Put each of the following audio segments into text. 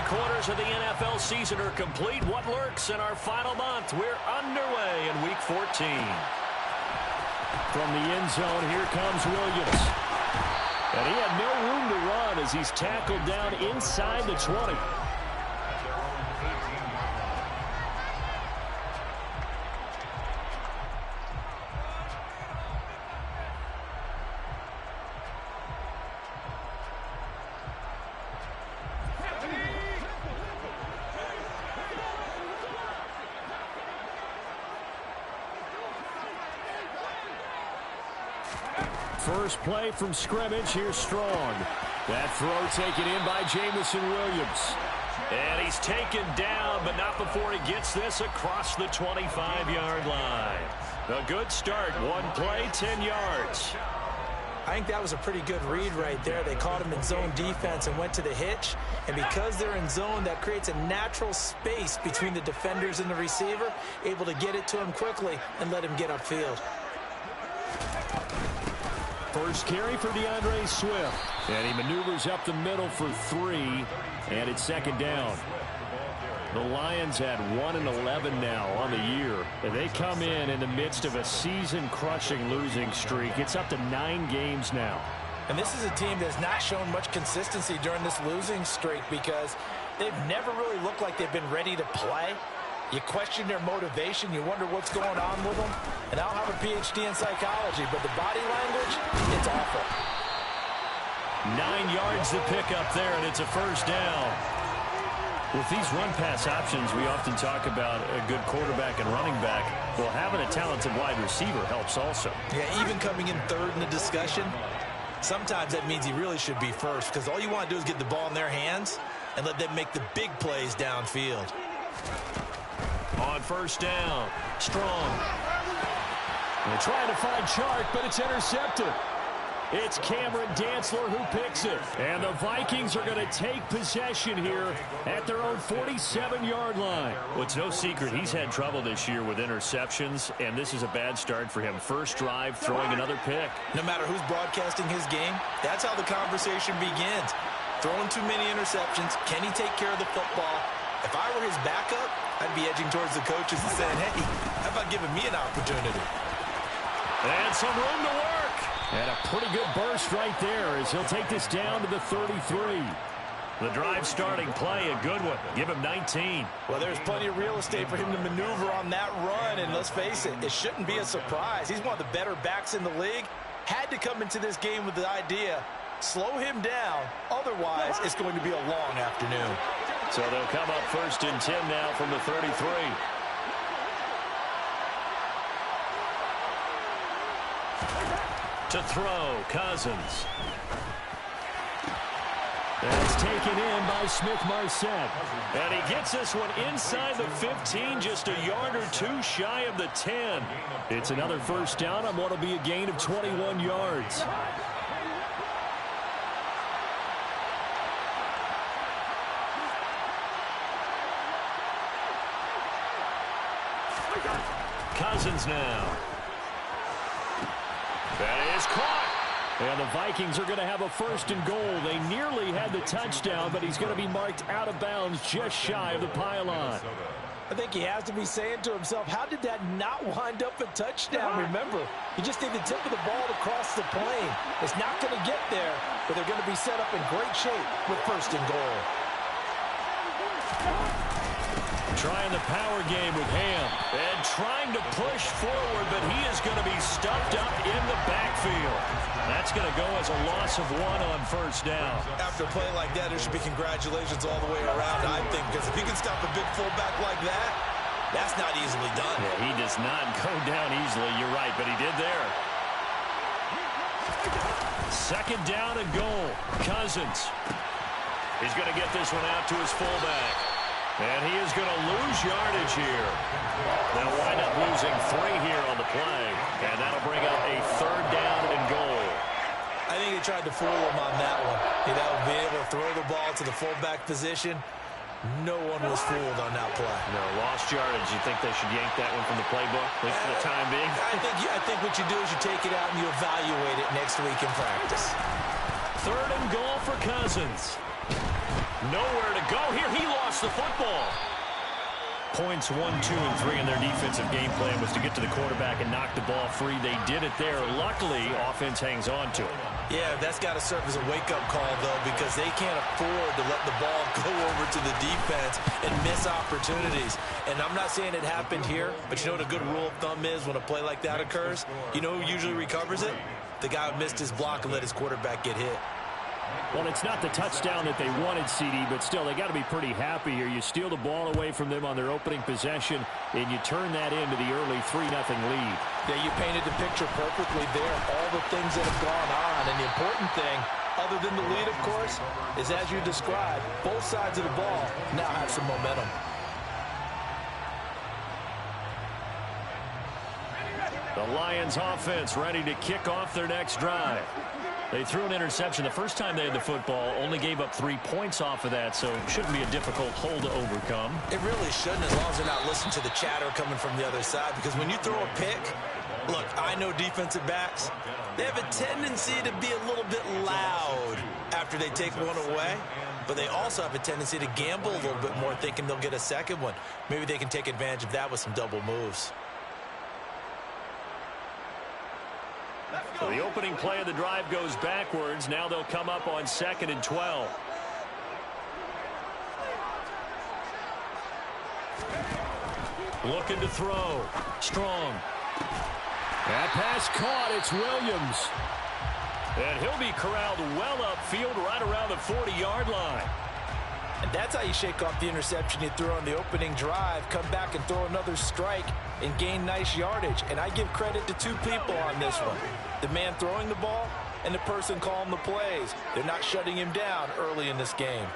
3/4 of the NFL season are complete. What lurks in our final month? We're underway in Week 14. From the end zone, here comes Williams. And he had no room to run as he's tackled down inside the 20. First play from scrimmage. Here's Strong. That throw taken in by Jamison Williams. And he's taken down, but not before he gets this across the 25-yard line. A good start. One play, 10 yards. I think that was a pretty good read right there. They caught him in zone defense and went to the hitch. And because they're in zone, that creates a natural space between the defenders and the receiver, able to get it to him quickly and let him get upfield. First carry for DeAndre Swift. And he maneuvers up the middle for 3. And it's second down. The Lions had 1-11 now on the year. And they come in the midst of a season-crushing losing streak. It's up to 9 games now. And this is a team that's not shown much consistency during this losing streak because they've never really looked like they've been ready to play. You question their motivation. You wonder what's going on with them. And I don't have a PhD in psychology, but the body language, it's awful. 9 yards to pick up there, and it's a first down. With these run-pass options, we often talk about a good quarterback and running back. Well, having a talented wide receiver helps also. Yeah, even coming in third in the discussion, sometimes that means he really should be first because all you want to do is get the ball in their hands and let them make the big plays downfield. On first down, Strong. They're trying to find Chark, but it's intercepted. It's Cameron Dantzler who picks it. And the Vikings are going to take possession here at their own 47-yard line. Well, it's no secret he's had trouble this year with interceptions, and this is a bad start for him. First drive, throwing another pick. No matter who's broadcasting his game, that's how the conversation begins. Throwing too many interceptions. Can he take care of the football? If I were his backup, I'd be edging towards the coaches and saying, hey, how about giving me an opportunity? And some room to work. And a pretty good burst right there as he'll take this down to the 33. The drive starting play, a good one. Give him 19. Well, there's plenty of real estate for him to maneuver on that run. And let's face it, it shouldn't be a surprise. He's one of the better backs in the league. Had to come into this game with the idea, slow him down. Otherwise, it's going to be a long afternoon. So they'll come up first and 10 now from the 33. To throw, Cousins. That's taken in by Smith-Marset. And he gets this one inside the 15, just a yard or two shy of the 10. It's another first down on what will be a gain of 21 yards. Cousins now. That is caught. And the Vikings are going to have a first and goal. They nearly had the touchdown, but he's going to be marked out of bounds just shy of the pylon. I think he has to be saying to himself, how did that not wind up a touchdown? Remember, you just need the tip of the ball to cross the plane. It's not going to get there, but they're going to be set up in great shape with first and goal. Trying the power game with Ham. And trying to push forward, but he is going to be stuffed up in the backfield. That's going to go as a loss of 1 on first down. After a play like that, there should be congratulations all the way around, I think, because if you can stop a big fullback like that, that's not easily done. Yeah, he does not go down easily, you're right, but he did there. Second down and goal. Cousins. He's going to get this one out to his fullback. And he is going to lose yardage here. They'll wind up losing 3 here on the play. And that'll bring up a third down and goal. I think they tried to fool him on that one. You know, be able to throw the ball to the fullback position. No one was fooled on that play. No, lost yardage. You think they should yank that one from the playbook, at least for the time being? I think what you do is you take it out and you evaluate it next week in practice. Third and goal for Cousins. Nowhere to go here. He lost the football. Points 1, 2, and 3 in their defensive game plan was to get to the quarterback and knock the ball free. They did it there. Luckily, offense hangs on to it. Yeah, that's got to serve as a wake-up call, though, because they can't afford to let the ball go over to the defense and miss opportunities. And I'm not saying it happened here, but you know what a good rule of thumb is when a play like that occurs? You know who usually recovers it? The guy who missed his block and let his quarterback get hit. Well, it's not the touchdown that they wanted, CD, but still, they got to be pretty happy here. You steal the ball away from them on their opening possession, and you turn that into the early 3-0 lead. Yeah, you painted the picture perfectly there. All the things that have gone on, and the important thing, other than the lead, of course, is as you described, both sides of the ball now have some momentum. The Lions offense ready to kick off their next drive. They threw an interception the first time they had the football, only gave up 3 points off of that, so it shouldn't be a difficult hole to overcome. It really shouldn't, as long as they're not listening to the chatter coming from the other side, because when you throw a pick, look, I know defensive backs, they have a tendency to be a little bit loud after they take one away, but they also have a tendency to gamble a little bit more, thinking they'll get a second one. Maybe they can take advantage of that with some double moves. So the opening play of the drive goes backwards. Now they'll come up on 2nd and 12. Looking to throw. Strong. That pass caught. It's Williams. And he'll be corralled well upfield right around the 40-yard line. And that's how you shake off the interception you threw on the opening drive, come back and throw another strike and gain nice yardage. And I give credit to 2 people on this one. The man throwing the ball and the person calling the plays. They're not shutting him down early in this game.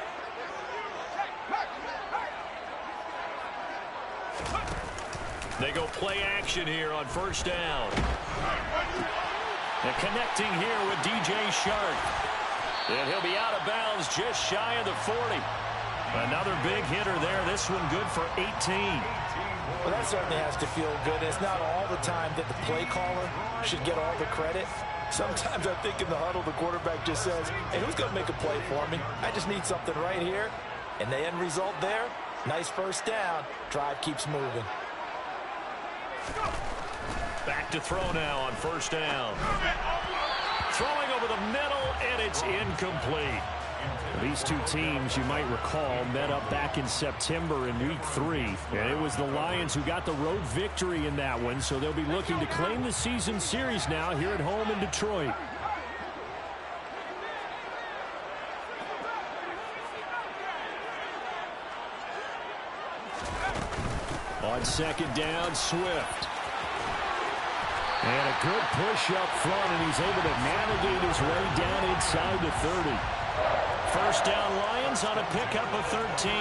They go play action here on 1st down. And connecting here with DJ Shark. And he'll be out of bounds just shy of the 40. Another big hitter there. This one good for 18. Well, that certainly has to feel good. It's not all the time that the play caller should get all the credit. Sometimes I think in the huddle, the quarterback just says, hey, who's going to make a play for me? I just need something right here. And the end result there, nice 1st down. Drive keeps moving. Back to throw now on 1st down. Throwing over the middle, and it's incomplete. These 2 teams, you might recall, met up back in September in Week 3. And it was the Lions who got the road victory in that one, so they'll be looking to claim the season series now here at home in Detroit. On 2nd down, Swift. And a good push up front, and he's able to navigate his way down inside the 30. 1st down, Lions on a pickup of 13.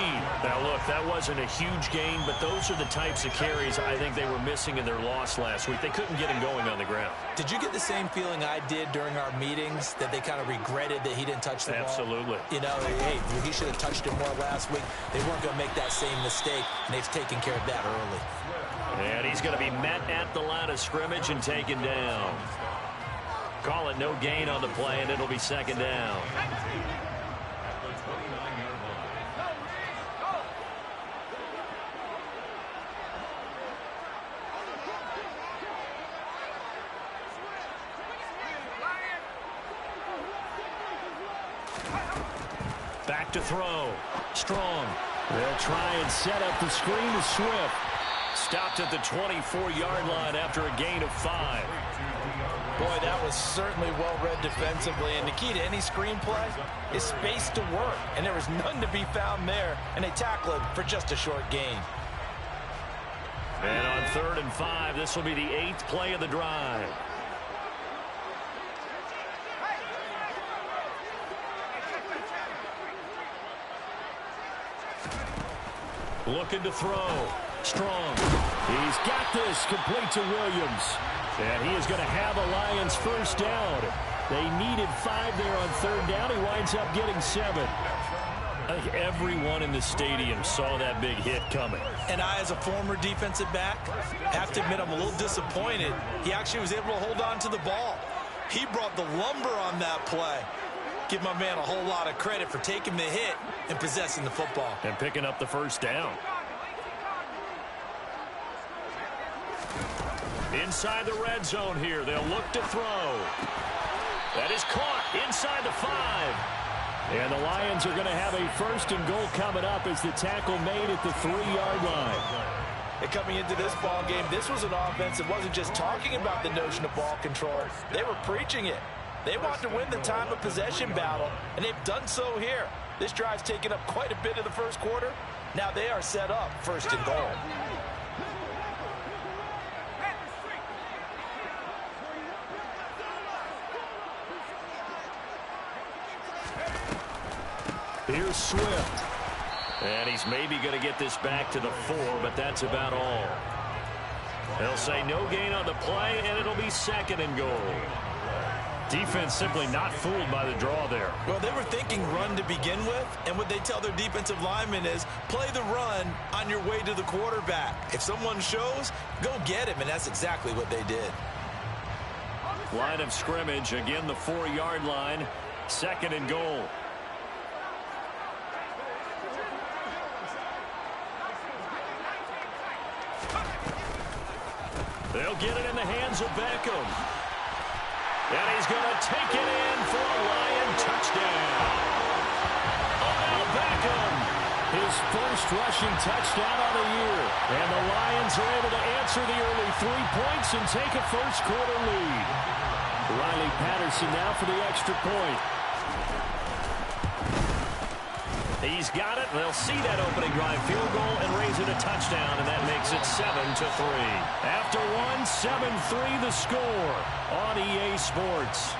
Now, look, that wasn't a huge gain, but those are the types of carries I think they were missing in their loss last week. They couldn't get him going on the ground. Did you get the same feeling I did during our meetings, that they kind of regretted that he didn't touch the ball? Absolutely. You know, hey, he should have touched it more last week. They weren't going to make that same mistake, and they've taken care of that early. And he's going to be met at the line of scrimmage and taken down. Call it no gain on the play, and it'll be 2nd down. Back to throw. Strong. They'll try and set up the screen to Swift. Stopped at the 24-yard line after a gain of 5. Boy, that was certainly well-read defensively. And the key to any screenplay is space to work. And there was none to be found there. And they tackle it for just a short gain. And on 3rd and 5, this will be the 8th play of the drive. Looking to throw. Strong. He's got this, complete to Williams. And he is going to have a Lions 1st down. They needed 5 there on 3rd down. He winds up getting 7. I think everyone in the stadium saw that big hit coming. And I, as a former defensive back, have to admit I'm a little disappointed. He actually was able to hold on to the ball. He brought the lumber on that play. Give my man a whole lot of credit for taking the hit and possessing the football. And picking up the first down. Inside the red zone here. They'll look to throw. That is caught inside the 5. And the Lions are going to have a first and goal coming up as the tackle made at the 3-yard line. And coming into this ball game, this was an offense that wasn't just talking about the notion of ball control. They were preaching it. They want to win the time of possession battle, and they've done so here. This drive's taken up quite a bit of the first quarter. Now they are set up first and goal. Here's Swift. And he's maybe going to get this back to the 4, but that's about all. They'll say no gain on the play, and it'll be second and goal. Defense simply not fooled by the draw there. Well, they were thinking run to begin with, and what they tell their defensive linemen is play the run on your way to the quarterback. If someone shows, go get him, and that's exactly what they did. Line of scrimmage, again the 4-yard line, second and goal. They'll get it in the hands of Beckham. And he's going to take it in for a Lion touchdown. Odell Beckham, his first rushing touchdown of the year. And the Lions are able to answer the early 3 points and take a first quarter lead. Riley Patterson now for the extra point. He's got it. They'll see that opening drive field goal and raise it a touchdown, and that makes it 7-3. After one, 7-3 the score on EA Sports.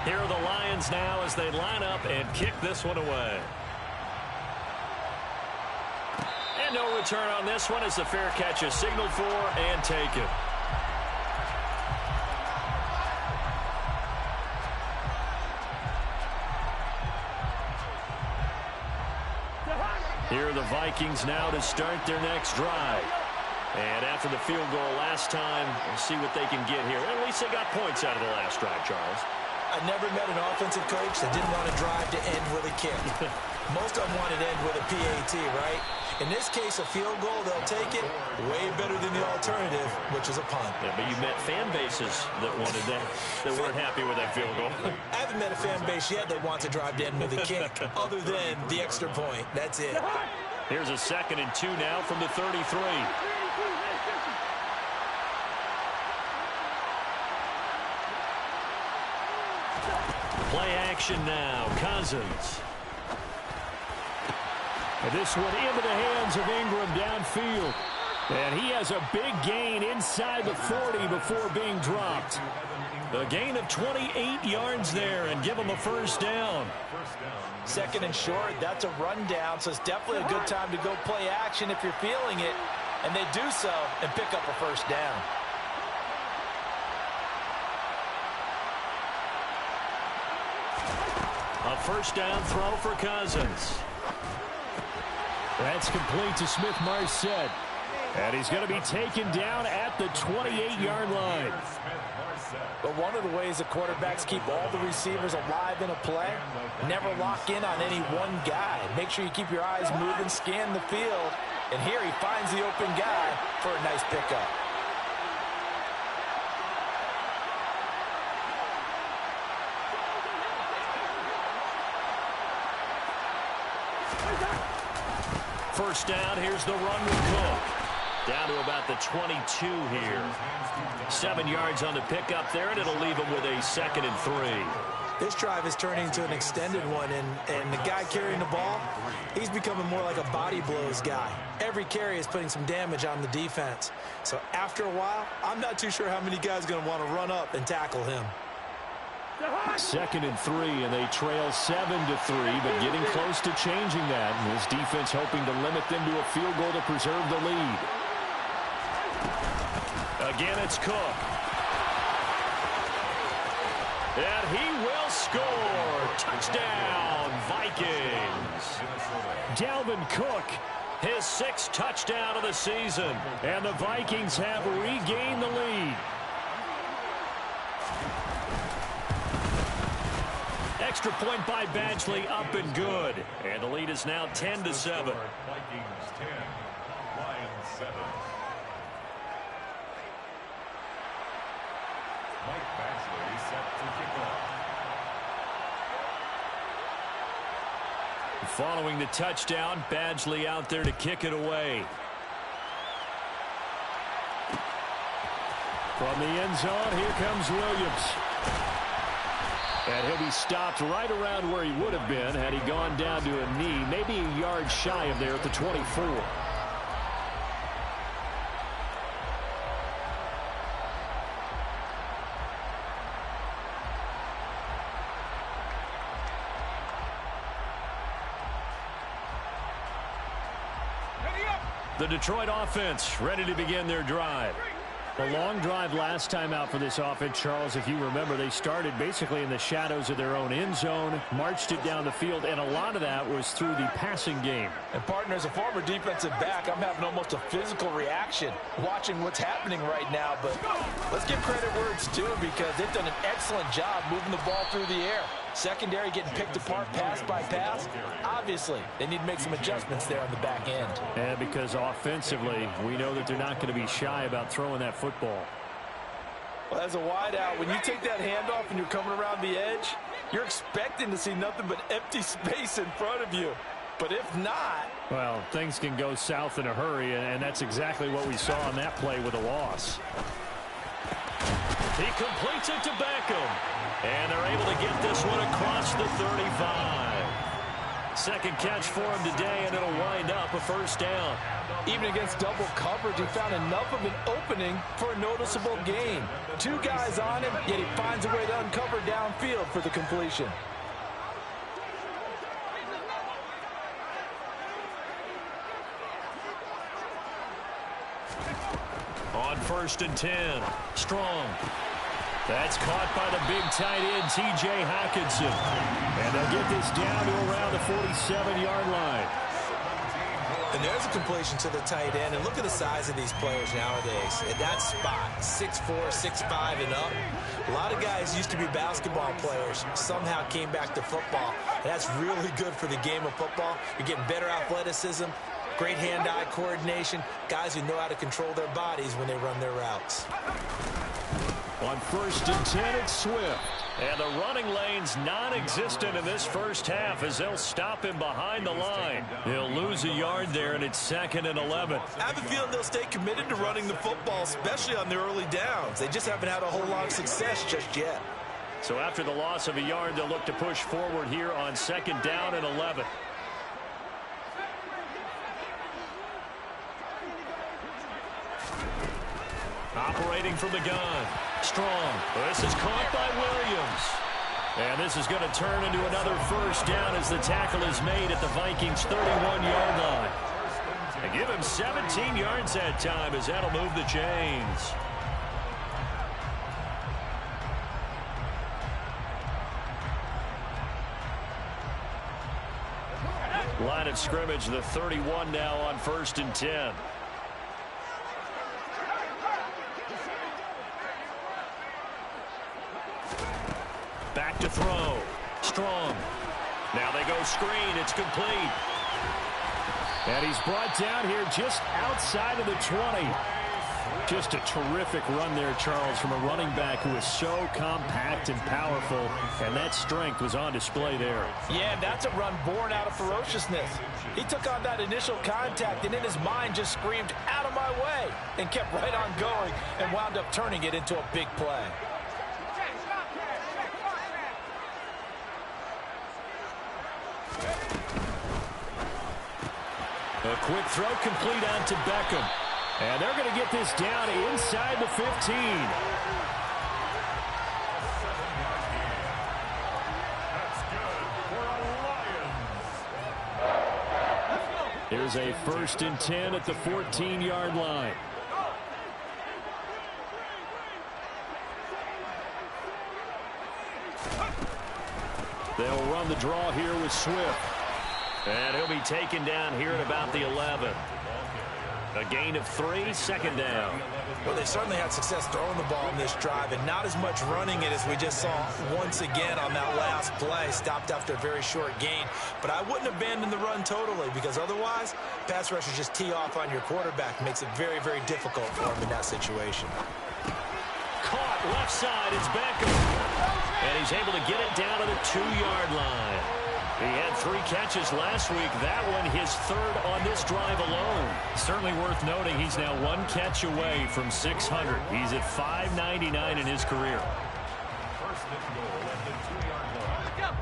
Here are the Lions now as they line up and kick this one away. And no return on this one as the fair catch is signaled for and taken. Here are the Vikings now to start their next drive. And after the field goal last time, we'll see what they can get here. At least they got points out of the last drive, Charles. I never met an offensive coach that didn't want to drive to end with a kick. Most of them wanted to end with a PAT, right? In this case, a field goal, they'll take it. Way better than the alternative, which is a punt. Yeah, but you met fan bases that wanted that, that weren't happy with that field goal. I haven't met a fan base yet that wants to drive to end with a kick, other than the extra point. That's it. Here's a 2nd and 2 now from the 33. Play action now. Cousins. And this one into the hands of Ingram downfield. And he has a big gain inside the 40 before being dropped. A gain of 28 yards there and give him a first down. 2nd and short, that's a rundown, so it's definitely a good time to go play action if you're feeling it. And they do so and pick up a first down. A first down throw for Cousins. That's complete to Smith-Marset. And he's going to be taken down at the 28-yard line. But one of the ways the quarterbacks keep all the receivers alive in a play, never lock in on any one guy. Make sure you keep your eyes moving, scan the field. And here he finds the open guy for a nice pickup. First down, here's the run with Cook. Down to about the 22 here. 7 yards on the pickup there, and it'll leave him with a 2nd and 3. This drive is turning into an extended one, and the guy carrying the ball, he's becoming more like a body blows guy. Every carry is putting some damage on the defense. So after a while, I'm not too sure how many guys are going to want to run up and tackle him. 2nd and 3, and they trail 7-3, but getting close to changing that. And this defense hoping to limit them to a field goal to preserve the lead. Again, it's Cook. And he will score. Touchdown, Vikings. Dalvin Cook, his 6th touchdown of the season. And the Vikings have regained the lead. Extra point by Badgley, up and good. And the lead is now 10-7. Vikings 10, Lions 7. Mike Badgley set to kick off. Following the touchdown, Badgley out there to kick it away. From the end zone, here comes Williams. And he'll be stopped right around where he would have been had he gone down to a knee, maybe a yard shy of there at the 24. The Detroit offense ready to begin their drive. A long drive last time out for this offense, Charles. If you remember, they started basically in the shadows of their own end zone, marched it down the field, and a lot of that was through the passing game. And partner, as a former defensive back, I'm having almost a physical reaction watching what's happening right now. But let's give credit where it's due, because they've done an excellent job moving the ball through the air. Secondary getting picked apart pass by pass. Obviously, they need to make some adjustments there on the back end. And because offensively, we know that they're not going to be shy about throwing that football. Well, as a wideout, when you take that handoff and you're coming around the edge, you're expecting to see nothing but empty space in front of you. But if not... well, things can go south in a hurry, and that's exactly what we saw on that play with a loss. He completes it to Beckham. And they're able to get this one across the 35. Second catch for him today, and it'll wind up a first down. Even against double coverage, he found enough of an opening for a noticeable gain. 2 guys on him, yet he finds a way to uncover downfield for the completion. On 1st and 10, Strong. That's caught by the big tight end, T.J. Hockenson. And they'll get this down to around the 47-yard line. And there's a completion to the tight end. And look at the size of these players nowadays. At that spot, 6'4", 6'5", and up. A lot of guys used to be basketball players, somehow came back to football. And that's really good for the game of football. You're getting better athleticism, great hand-eye coordination, guys who know how to control their bodies when they run their routes. On 1st and 10, it's Swift. And the running lane's non-existent in this first half as they'll stop him behind the line. He'll lose a yard there, and it's 2nd and 11. I have a feeling they'll stay committed to running the football, especially on the early downs. They just haven't had a whole lot of success just yet. So after the loss of a yard, they'll look to push forward here on 2nd down and 11. Operating from the gun. Strong. This is caught by Williams. And this is going to turn into another first down as the tackle is made at the Vikings' 31-yard line. They give him 17 yards that time as that'll move the chains. Line of scrimmage, the 31 now on 1st and 10. Back to throw. Strong. Now they go screen. It's complete. And he's brought down here just outside of the 20. Just a terrific run there, Charles, from a running back who is so compact and powerful, and that strength was on display there. Yeah, that's a run born out of ferociousness. He took on that initial contact, and in his mind just screamed, "Out of my way," and kept right on going and wound up turning it into a big play. A quick throw complete out to Beckham. And they're going to get this down inside the 15. That's good for a Lions. Here's a 1st and 10 at the 14-yard line. They'll run the draw here with Swift. And he'll be taken down here at about the 11. A gain of 3, second down. Well, they certainly had success throwing the ball in this drive, and not as much running it as we just saw once again on that last play. Stopped after a very short gain. But I wouldn't abandon the run totally, because otherwise, pass rushers just tee off on your quarterback. Makes it very, very difficult for him in that situation. Caught left side. It's Beckham. And he's able to get it down to the 2-yard line. He had 3 catches last week. That one his 3rd on this drive alone. Certainly worth noting he's now 1 catch away from 600. He's at 599 in his career.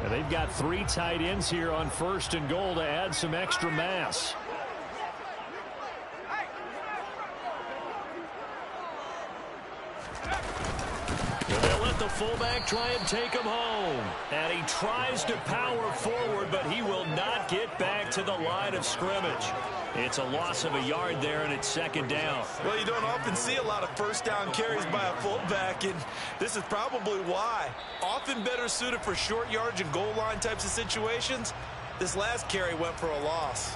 And they've got 3 tight ends here on 1st and goal to add some extra mass. The fullback try and take him home. And he tries to power forward, but he will not get back to the line of scrimmage. It's a loss of a yard there, and it's 2nd down. Well, you don't often see a lot of 1st down carries by a fullback, and this is probably why. Often better suited for short yards and goal line types of situations. This last carry went for a loss.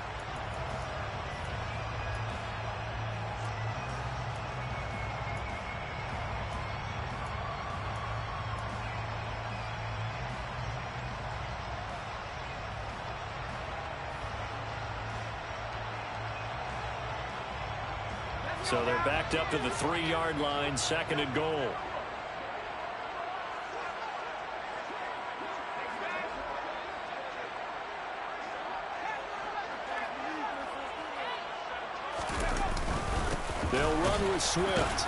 So they're backed up to the 3-yard line, 2nd and goal. They'll run with Swift.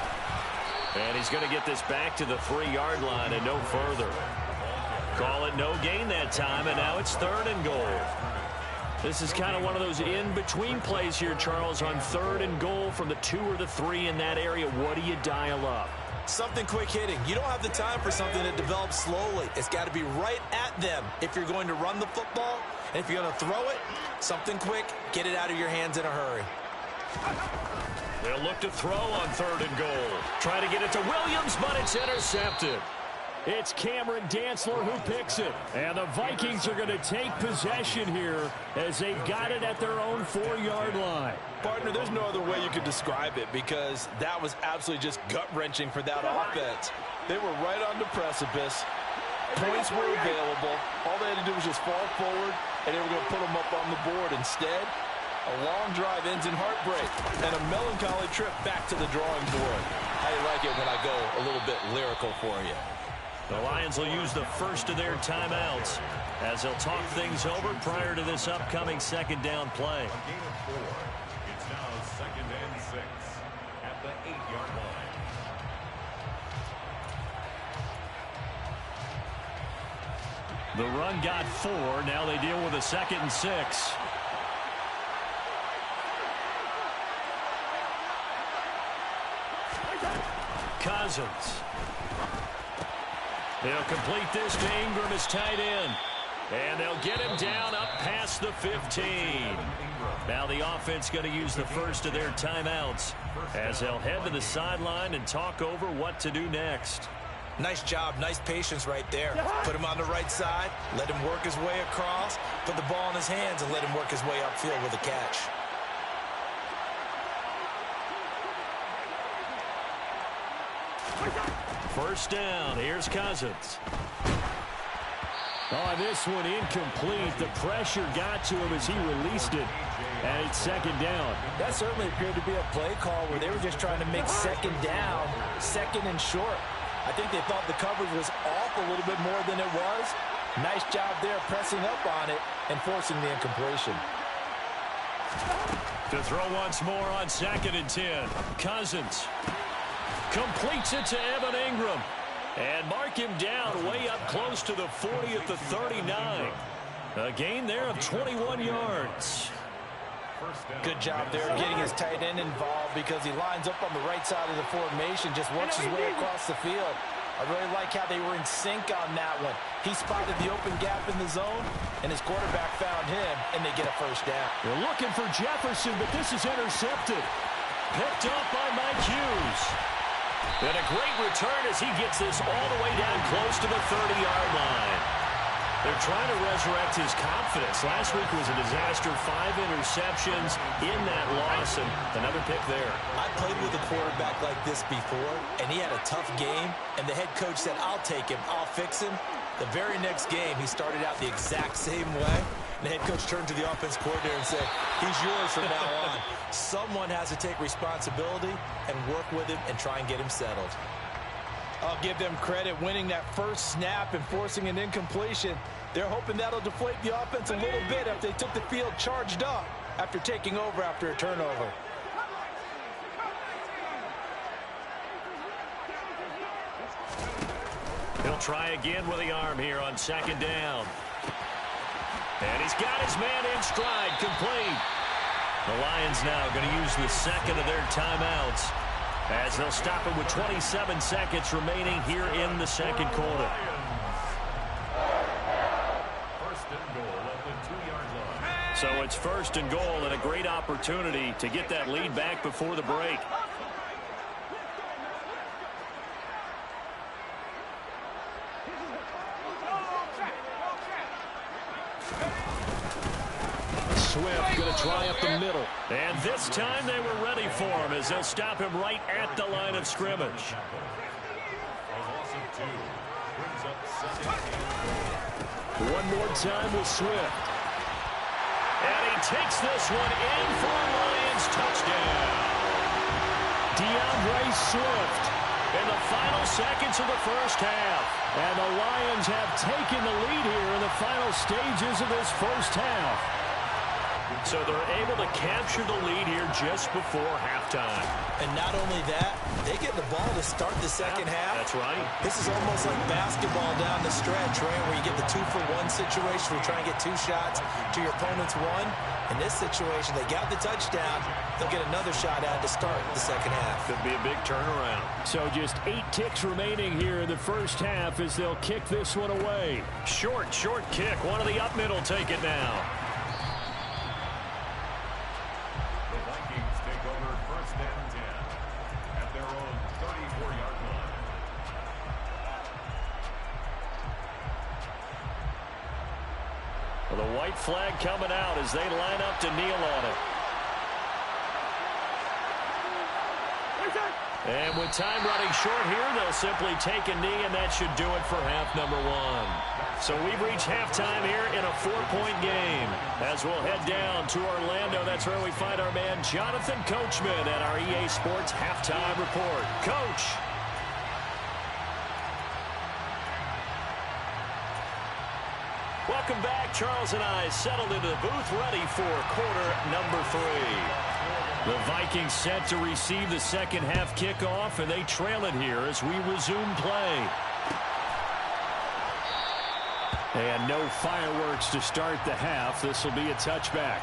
And he's going to get this back to the 3-yard line and no further. Call it no gain that time, and now it's 3rd and goal. This is kind of one of those in-between plays here, Charles, on 3rd and goal from the 2 or the 3 in that area. What do you dial up? Something quick hitting. You don't have the time for something that develops slowly. It's got to be right at them if you're going to run the football. And if you're going to throw it, something quick, get it out of your hands in a hurry. They'll look to throw on 3rd and goal. Try to get it to Williams, but it's intercepted. It's Cameron Dantzler who picks it. And the Vikings are going to take possession here as they've got it at their own 4-yard line. Partner, there's no other way you could describe it because that was absolutely just gut-wrenching for that offense. They were right on the precipice. Points were available. All they had to do was just fall forward, and they were going to put them up on the board. Instead, a long drive ends in heartbreak and a melancholy trip back to the drawing board. How you like it when I go a little bit lyrical for you? The Lions will use the first of their timeouts as they'll talk things over prior to this upcoming 2nd down play. A gain of 4. It's now 2nd and 6 at the 8-yard line. The run got 4. Now they deal with a 2nd and 6. Cousins. They'll complete this to Ingram as tight end. And they'll get him down up past the 15. Now the offense going to use the first of their timeouts as they'll head to the sideline and talk over what to do next. Nice job, nice patience right there. Put him on the right side, let him work his way across, put the ball in his hands, and let him work his way upfield with a catch. First down. Here's Cousins. Oh, this one incomplete. The pressure got to him as he released it. And it's 2nd down. That certainly appeared to be a play call where they were just trying to make 2nd down, 2nd and short. I think they thought the coverage was off a little bit more than it was. Nice job there pressing up on it and forcing the incompletion. To throw once more on 2nd and 10. Cousins completes it to Evan Ingram. And mark him down way up close to the 40 at the 39. A gain there of 21 yards. Good job there getting his tight end involved because he lines up on the right side of the formation, just works his way across the field. I really like how they were in sync on that one. He spotted the open gap in the zone, and his quarterback found him, and they get a first down. They're looking for Jefferson, but this is intercepted. Picked up by Mike Hughes. And a great return as he gets this all the way down close to the 30-yard line. They're trying to resurrect his confidence. Last week was a disaster. 5 interceptions in that loss, and another pick there. I played with a quarterback like this before, and he had a tough game, and the head coach said, I'll take him, I'll fix him. The very next game, he started out the exact same way. And the head coach turned to the offense coordinator and said, he's yours from now on. Someone has to take responsibility and work with him and try and get him settled. I'll give them credit winning that first snap and forcing an incompletion. They're hoping that'll deflate the offense a little bit after they took the field charged up after taking over after a turnover. He'll try again with the arm here on second down. And he's got his man in stride, complete. The Lions now going to use the second of their timeouts as they'll stop him with 27 seconds remaining here in the second quarter. First and goal at the 2-yard line. So it's first and goal and a great opportunity to get that lead back before the break. Swift going to try up the middle. And this time they were ready for him as they'll stop him right at the line of scrimmage. A loss of 2 brings up second and goal. One more time with Swift. And he takes this one in for a Lions touchdown. DeAndre Swift in the final seconds of the first half. And the Lions have taken the lead here in the final stages of this first half. So they're able to capture the lead here just before halftime. And not only that, they get the ball to start the second half. That's right. This is almost like basketball down the stretch, right, where you get the 2-for-1 situation where you're trying to get 2 shots to your opponent's 1. In this situation, they got the touchdown. They'll get another shot out to start the second half. Could be a big turnaround. So just 8 ticks remaining here in the first half as they'll kick this one away. Short kick. One of the up middle take it now. The Vikings take over first and 10 at their own 34-yard line. Well, the white flag coming out as they line up to kneel on it. And with time running short here, they'll simply take a knee, and that should do it for half number 1. So we've reached halftime here in a 4-point game. As we'll head down to Orlando, that's where we find our man Jonathan Coachman at our EA Sports Halftime Report. Coach. Welcome back. Charles and I settled into the booth ready for quarter number 3. The Vikings set to receive the second half kickoff, and they trail it here as we resume play. And no fireworks to start the half. This will be a touchback.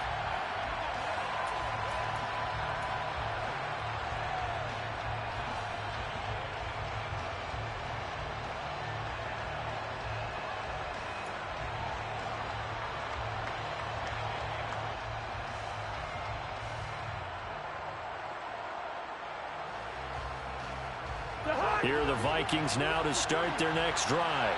Here are the Vikings now to start their next drive.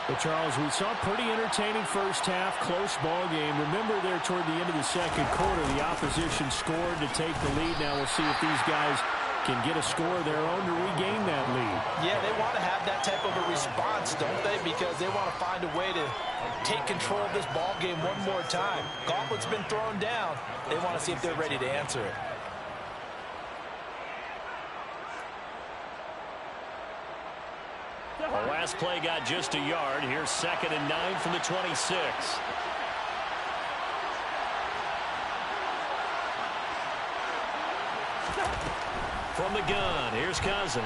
Well, Charles, we saw a pretty entertaining first half, close ball game. Remember there toward the end of the second quarter, the opposition scored to take the lead. Now we'll see if these guys can get a score of their own to regain that lead. Yeah, they want to have that type of a response, don't they? Because they want to find a way to take control of this ball game one more time. Gauntlet's been thrown down. They want to see if they're ready to answer it. The last play got just a yard. Here's 2nd and 9 from the 26. From the gun, here's Cousins.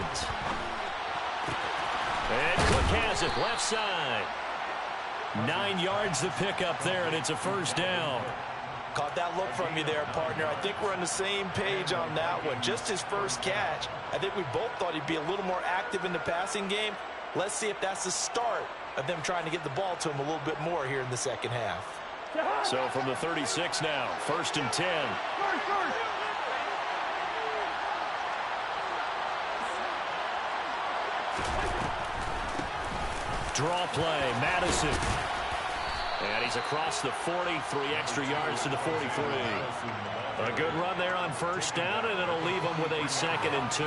And Cook has it, left side. 9 yards to pick up there, and it's a first down. Caught that look from you there, partner. I think we're on the same page on that one. Just his first catch. I think we both thought he'd be a little more active in the passing game. Let's see if that's the start of them trying to get the ball to him a little bit more here in the second half. So from the 36 now, 1st and 10. Draw play, Madison. And he's across the 40, 3 extra yards to the 43. A good run there on first down, and it'll leave him with a 2nd and 2.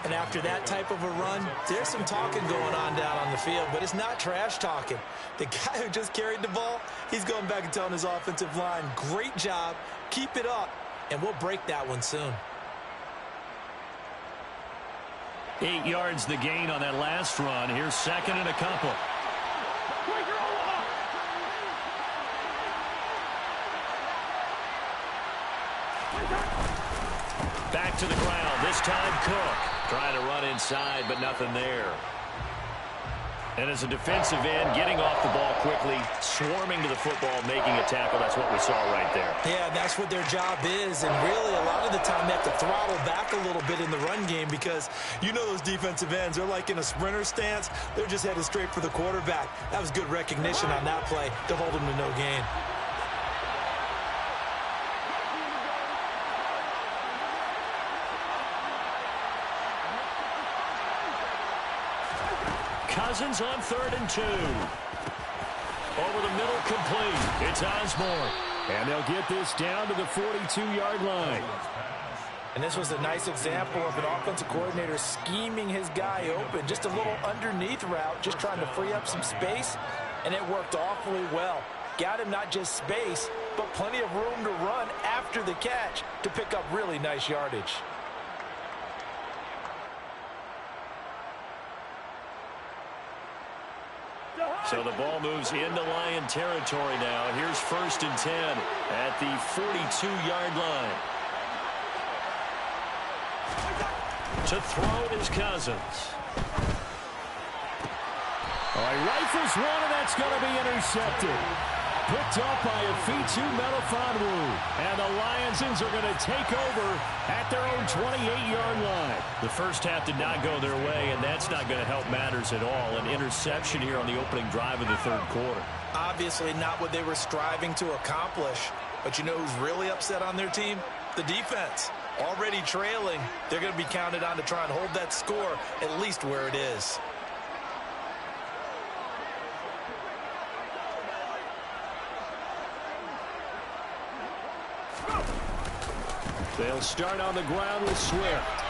And after that type of a run, there's some talking going on down on the field, but it's not trash talking. The guy who just carried the ball, he's going back and telling his offensive line, great job, keep it up, and we'll break that one soon. 8 yards the gain on that last run. Here's 2nd and a couple. Back to the ground. This time Cook trying to run inside, but nothing there. And as a defensive end, getting off the ball quickly, swarming to the football, making a tackle. That's what we saw right there. Yeah, that's what their job is. And really, a lot of the time, they have to throttle back a little bit in the run game because you know those defensive ends, they're like in a sprinter stance. They're just headed straight for the quarterback. That was good recognition on that play to hold them to no gain. Cousins on 3rd and 2. Over the middle, complete. It's Osborne. And they'll get this down to the 42-yard line. And this was a nice example of an offensive coordinator scheming his guy open. Just a little underneath route, just trying to free up some space, and it worked awfully well. Got him not just space, but plenty of room to run after the catch to pick up really nice yardage. So the ball moves into Lion territory now. Here's 1st and 10 at the 42-yard line. To throw it is Cousins. Oh, he rifles one, and that's going to be intercepted. Picked up by Afitu Melifonwu. And the Lions are going to take over at their own 28-yard line. The first half did not go their way, and that's not going to help matters at all. An interception here on the opening drive of the 3rd quarter. Obviously not what they were striving to accomplish. But you know who's really upset on their team? The defense. Already trailing, they're going to be counted on to try and hold that score at least where it is. They'll start on the ground with Swift.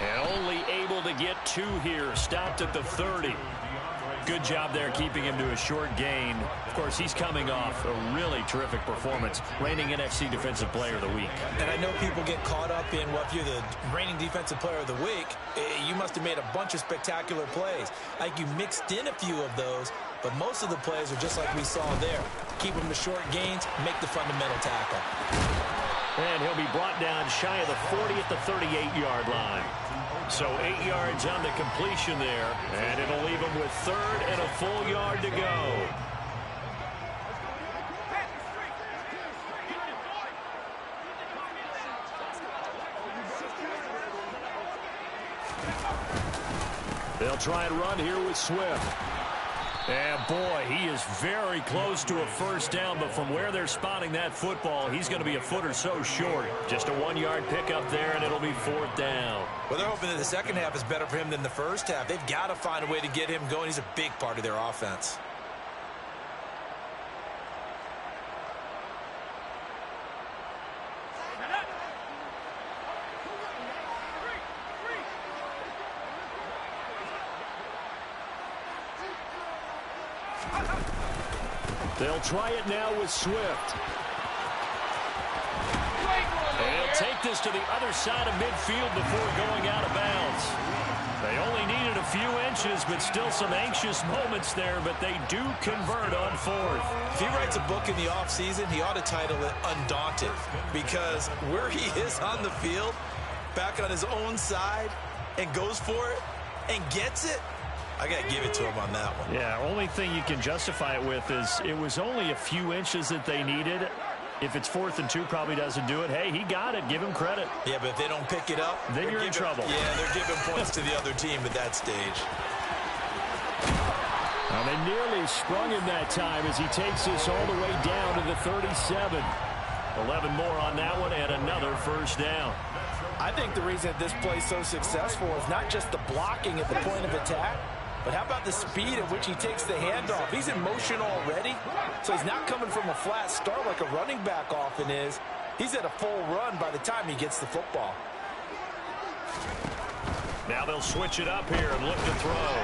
And only able to get 2 here. Stopped at the 30. Good job there keeping him to a short gain. Of course, he's coming off a really terrific performance. Reigning NFC Defensive Player of the Week. And I know people get caught up in, well, if you're the reigning Defensive Player of the Week, you must have made a bunch of spectacular plays. Like you mixed in a few of those, but most of the plays are just like we saw there. Keep them to short gains, make the fundamental tackle. And he'll be brought down shy of the 40 at the 38-yard line. So 8 yards on the completion there, and it'll leave him with 3rd and a full yard to go. They'll try and run here with Swift. And, boy, he is very close to a first down, but from where they're spotting that football, he's going to be a foot or so short. Just a 1-yard pickup there, and it'll be 4th down. Well, they're hoping that the second half is better for him than the first half. They've got to find a way to get him going. He's a big part of their offense. They'll try it now with Swift. And he'll take this to the other side of midfield before going out of bounds. They only needed a few inches, but still some anxious moments there, but they do convert on 4th. If he writes a book in the offseason, he ought to title it Undaunted, because where he is on the field, back on his own side, and goes for it, and gets it, I got to give it to him on that one. Yeah, only thing you can justify it with is it was only a few inches that they needed. If it's 4th and 2, probably doesn't do it. Hey, he got it. Give him credit. Yeah, but if they don't pick it up, then you're in trouble. Yeah, they're giving points to the other team at that stage. Well, they nearly sprung him that time as he takes this all the way down to the 37. 11 more on that one and another first down. I think the reason this play is so successful is not just the blocking at the point of attack, But how about the speed at which he takes the handoff? He's in motion already, so he's not coming from a flat start like a running back often is. He's at a full run by the time he gets the football. Now they'll switch it up here and look to throw.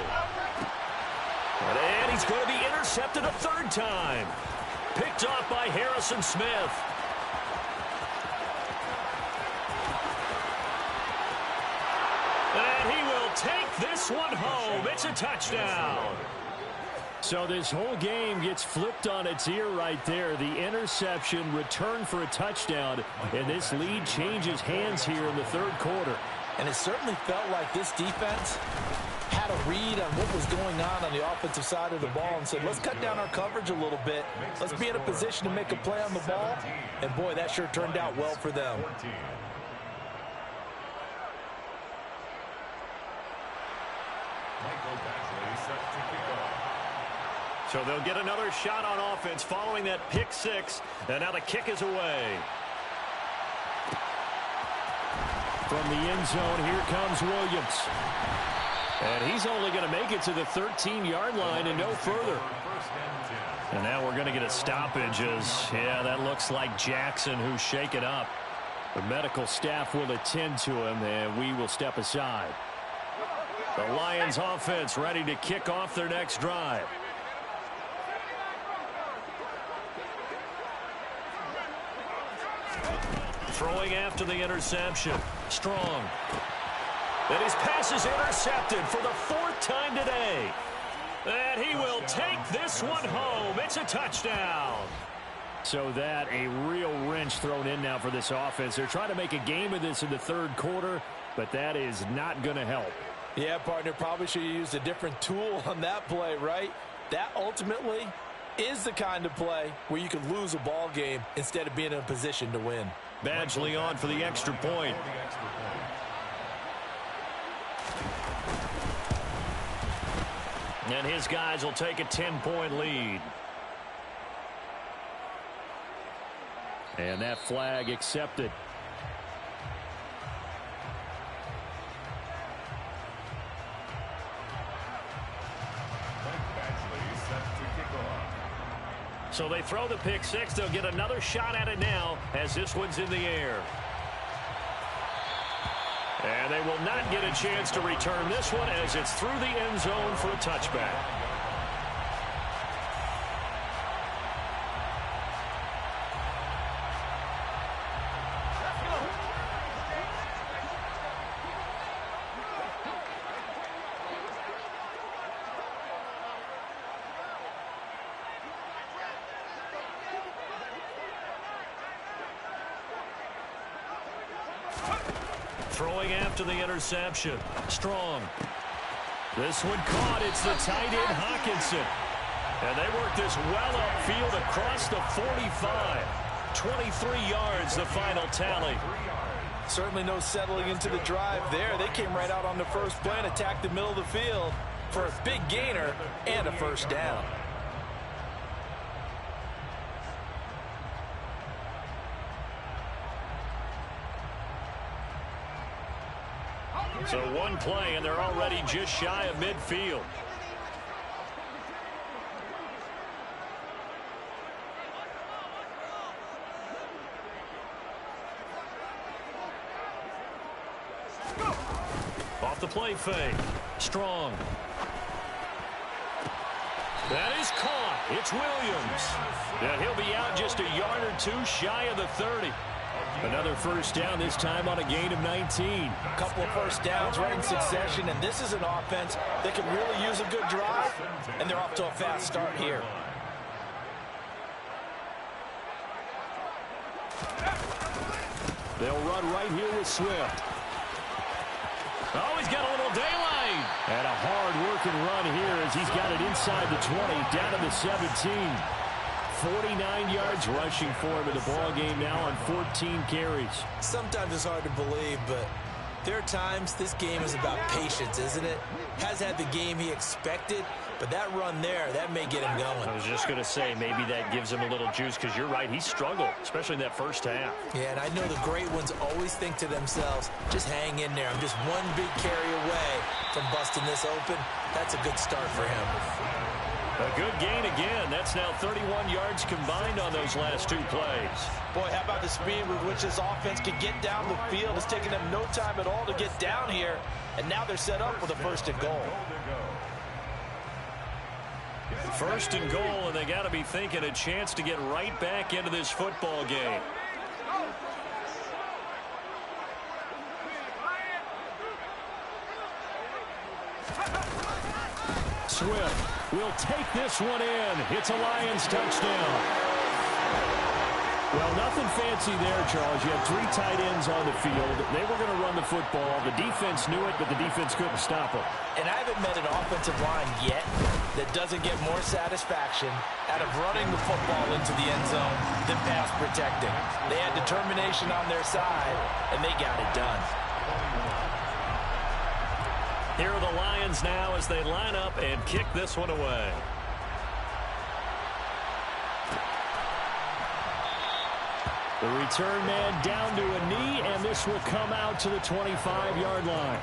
And he's going to be intercepted a third time. Picked off by Harrison Smith. And he will take this one home. It's a touchdown. So this whole game gets flipped on its ear right there. The interception, return for a touchdown, and this lead changes hands here in the third quarter. And it certainly felt like this defense had a read on what was going on the offensive side of the ball and said, let's cut down our coverage a little bit. Let's be in a position to make a play on the ball. And, boy, that sure turned out well for them. So they'll get another shot on offense following that pick six. And now the kick is away. From the end zone, here comes Williams. And he's only going to make it to the 13-yard line and no further. And now we're going to get a stoppage as, yeah, that looks like Jackson who's shaken up. The medical staff will attend to him, and we will step aside. The Lions offense ready to kick off their next drive. Throwing after the interception. Strong. And his pass is intercepted for the fourth time today. And he will take this one home. It's a touchdown. So that a real wrench thrown in now for this offense. They're trying to make a game of this in the third quarter, but that is not going to help. Yeah, partner, probably should have used a different tool on that play, right? That ultimately is the kind of play where you can lose a ball game instead of being in a position to win. Badgley on for the extra point. And his guys will take a 10-point lead. And that flag accepted. So they throw the pick six. They'll get another shot at it now as this one's in the air. And they will not get a chance to return this one as it's through the end zone for a touchback. Throwing after the interception. Strong. This one caught. It's the tight end, Hawkinson. And they work this well upfield across the 45. 23 yards, the final tally. Certainly no settling into the drive there. They came right out on the first play and attacked the middle of the field for a big gainer and a first down. So one play, and they're already just shy of midfield. Off the play fake. Strong. That is caught. It's Williams. And he'll be out just a yard or two shy of the 30. Another first down, this time on a gain of 19. A couple of first downs right in succession, and this is an offense that can really use a good drive, and they're off to a fast start here. They'll run right here with Swift. Oh, he's got a little daylight. And a hard-working run here as he's got it inside the 20, down to the 17. 49 yards rushing for him in the ball game now on 14 carries. Sometimes it's hard to believe, but There are times this game is about patience, isn't it? Has had the game he expected, but that run there, that may get him going. I was just going to say, maybe that gives him a little juice, because you're right, he struggled, especially in that first half. Yeah, and I know the great ones always think to themselves, just hang in there. I'm just one big carry away from busting this open. That's a good start for him. A good gain again. That's now 31 yards combined on those last two plays. Boy, how about the speed with which this offense can get down the field? It's taken them no time at all to get down here, and now they're set up with a 1st and goal. 1st and goal, and they got to be thinking a chance to get right back into this football game. Swift will take this one in. It's a Lions touchdown. Well, nothing fancy there, Charles. You had 3 tight ends on the field. They were going to run the football. The defense knew it, but the defense couldn't stop them. And I haven't met an offensive line yet that doesn't get more satisfaction out of running the football into the end zone than pass protecting. They had determination on their side, and they got it done. Here are the Lions now as they line up and kick this one away. The return man down to a knee, and this will come out to the 25-yard line.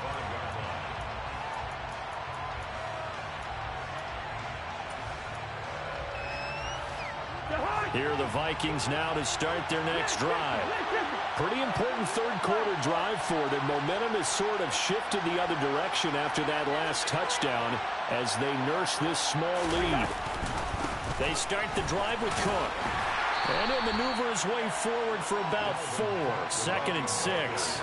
Here are the Vikings now to start their next drive. Pretty important third-quarter drive for them. Momentum has sort of shifted the other direction after that last touchdown as they nurse this small lead. They start the drive with Cook. And he'll maneuver his way forward for about 4. 2nd and 6.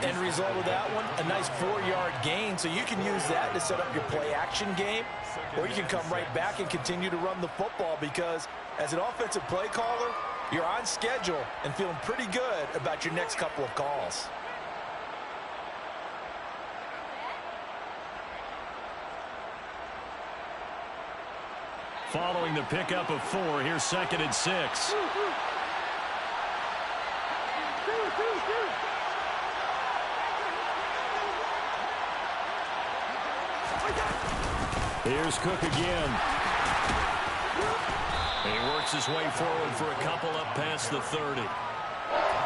End result of that one, a nice 4-yard gain. So you can use that to set up your play-action game, or you can come right back and continue to run the football, because as an offensive play caller, you're on schedule and feeling pretty good about your next couple of calls. Following the pickup of 4, here's 2nd and 6. Here's Cook again. He works his way forward for a couple up past the 30.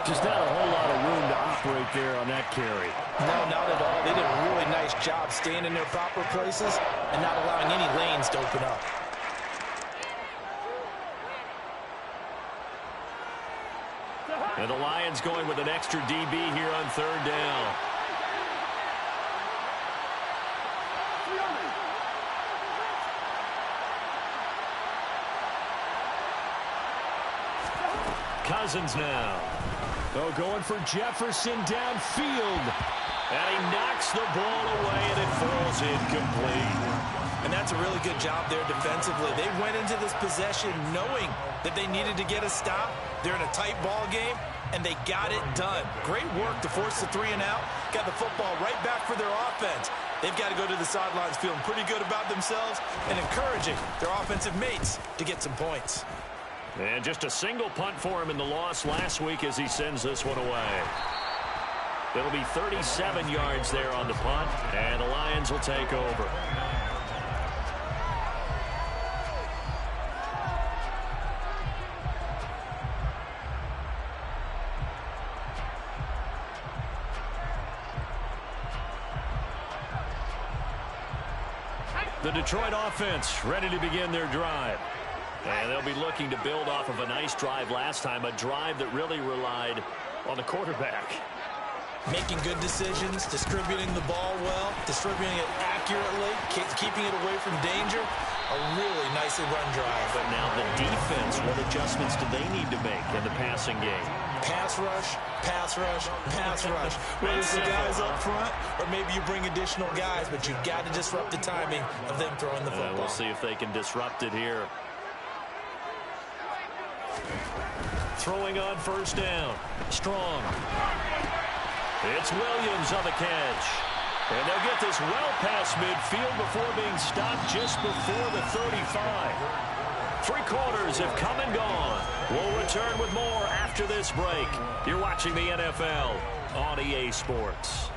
Just not a whole lot of room to operate there on that carry. No, not at all. They did a really nice job staying in their proper places and not allowing any lanes to open up. And the Lions going with an extra DB here on 3rd down. Cousins now. Oh, going for Jefferson downfield. And he knocks the ball away, and it falls incomplete. And that's a really good job there defensively. They went into this possession knowing that they needed to get a stop. They're in a tight ball game, and they got it done. Great work to force the 3 and out. Got the football right back for their offense. They've got to go to the sidelines feeling pretty good about themselves and encouraging their offensive mates to get some points. And just a single punt for him in the loss last week as he sends this one away. It'll be 37 yards there on the punt, and the Lions will take over. The Detroit offense ready to begin their drive. And they'll be looking to build off of a nice drive last time, a drive that really relied on the quarterback. Making good decisions, distributing the ball well, distributing it accurately, keeping it away from danger. A really nicely run drive. But now the defense, what adjustments do they need to make in the passing game? Pass rush, pass rush, pass rush. Whether it's the guys up front or maybe you bring additional guys, but you've got to disrupt the timing of them throwing the football. We'll see if they can disrupt it here. Throwing on 1st down. Strong. It's Williams on the catch. And they'll get this well past midfield before being stopped just before the 35. Three quarters have come and gone. We'll return with more after this break. You're watching the NFL on EA Sports.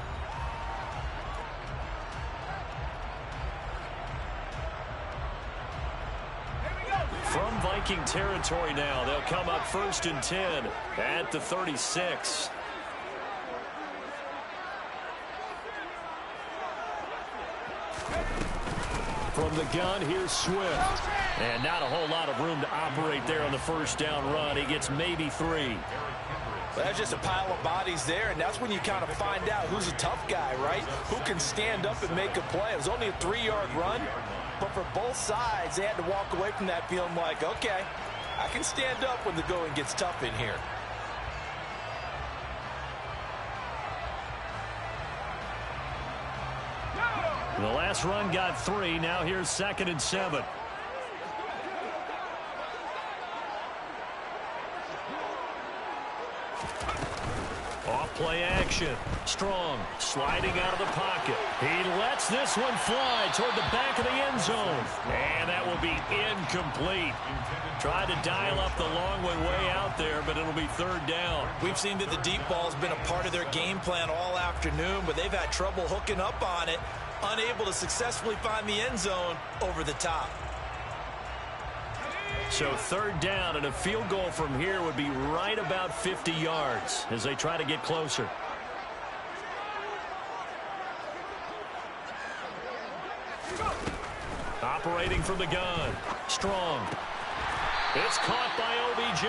From Viking territory now, they'll come up 1st and 10 at the 36. From the gun, here's Swift. And not a whole lot of room to operate there on the first down run. He gets maybe 3. Well, that's just a pile of bodies there, and that's when you kind of find out who's a tough guy, right? Who can stand up and make a play. It was only a 3-yard run, but for both sides, they had to walk away from that feeling like, okay, I can stand up when the going gets tough in here. The last run got 3. Now here's 2nd and 7. Off-play action. Strong sliding out of the pocket. He lets this one fly toward the back of the end zone. And that will be incomplete. Tried to dial up the long one way out there, but it'll be 3rd down. We've seen that the deep ball's been a part of their game plan all afternoon, but they've had trouble hooking up on it, unable to successfully find the end zone over the top. So 3rd down, and a field goal from here would be right about 50 yards as they try to get closer. Operating from the gun. Strong. It's caught by OBJ.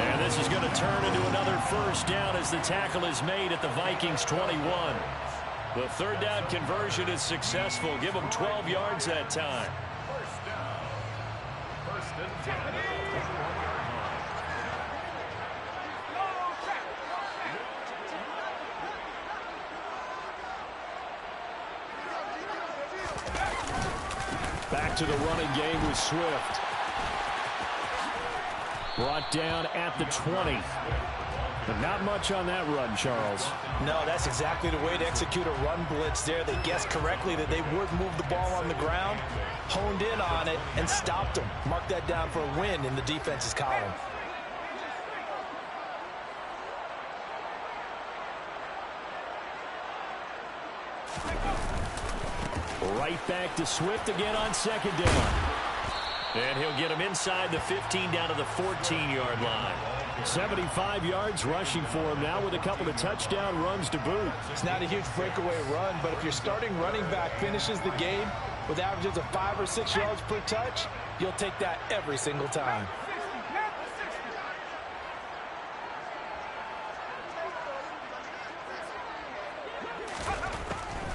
And this is going to turn into another 1st down as the tackle is made at the Vikings 21. The 3rd down conversion is successful. Give them 12 yards that time. Back to the running game with Swift. Brought down at the 20. But not much on that run, Charles. No, that's exactly the way to execute a run blitz there. They guessed correctly that they would move the ball on the ground, honed in on it, and stopped them. Mark that down for a win in the defense's column. Right back to Swift again on 2nd down. And he'll get him inside the 15 down to the 14-yard line. 75 yards rushing for him now with a couple of touchdown runs to boot. It's not a huge breakaway run, but if your starting running back finishes the game with averages of 5 or 6 yards per touch, you'll take that every single time.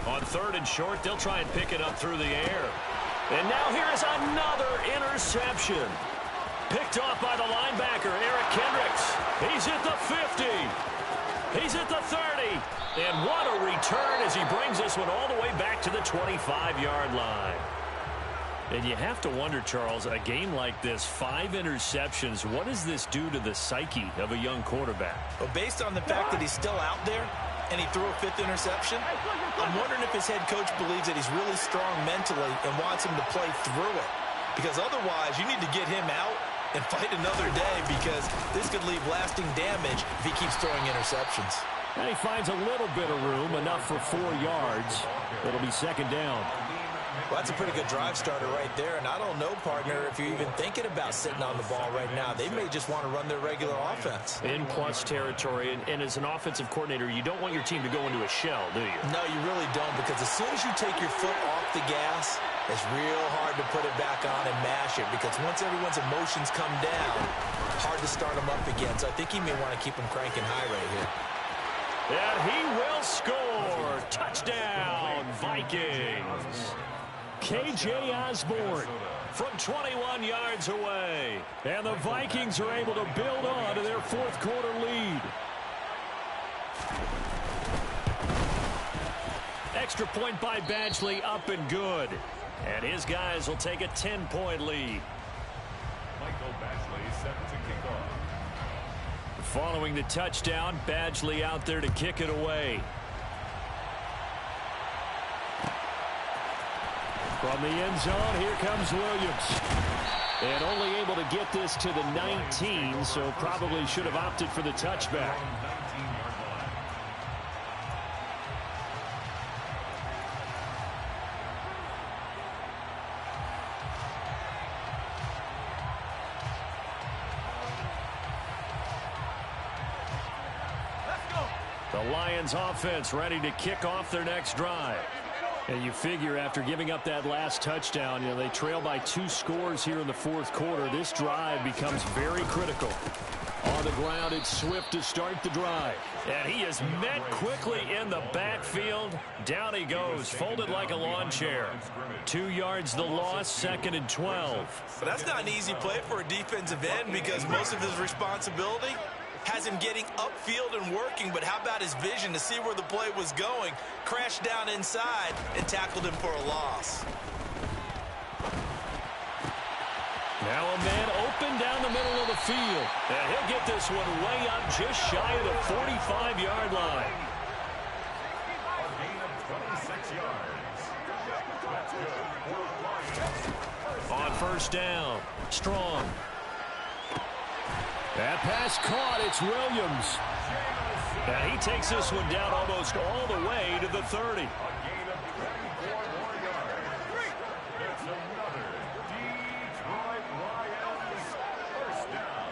On 3rd and short, they'll try and pick it up through the air. And now here's another interception. Picked off by the linebacker, Eric Kendricks. He's at the 50. He's at the 30. And what a return as he brings this one all the way back to the 25-yard line. And you have to wonder, Charles, a game like this, 5 interceptions, what does this do to the psyche of a young quarterback? Well, based on the fact that he's still out there and he threw a 5th interception, I'm wondering if his head coach believes that he's really strong mentally and wants him to play through it. Because otherwise, you need to get him out and fight another day, because this could leave lasting damage if he keeps throwing interceptions. And he finds a little bit of room, enough for 4 yards. It'll be 2nd down. Well, that's a pretty good drive starter right there, and I don't know, partner, if you're even thinking about sitting on the ball right now. They may just want to run their regular offense. In plus territory, and as an offensive coordinator, you don't want your team to go into a shell, do you? No, you really don't, because as soon as you take your foot off the gas, it's real hard to put it back on and mash it, because once everyone's emotions come down, hard to start them up again. So I think he may want to keep them cranking high right here. And he will score. Touchdown, Vikings. KJ Osborne from 21 yards away. And the Vikings are able to build on to their 4th quarter lead. Extra point by Badgley, up and good. And his guys will take a 10-point lead. Michael Badgley set to kick off. Following the touchdown, Badgley out there to kick it away. From the end zone, here comes Williams. And only able to get this to the 19, so probably should have opted for the touchback. The Lions offense ready to kick off their next drive. And you figure after giving up that last touchdown, they trail by 2 scores here in the fourth quarter. This drive becomes very critical. On the ground, it's Swift to start the drive. And he is met quickly in the backfield. Down he goes, folded like a lawn chair. 2 yards the loss, 2nd and 12. But that's not an easy play for a defensive end because most of his responsibility has him getting upfield and working, but how about his vision to see where the play was going? Crashed down inside and tackled him for a loss. Now a man open down the middle of the field. And he'll get this one way up just shy of the 45-yard line. A gain of 26 yards. That's good. On first down, Strong. That pass caught. It's Williams. And he takes this one down almost all the way to the 30. A gain of 24 more yards. It's another Detroit Lions first down.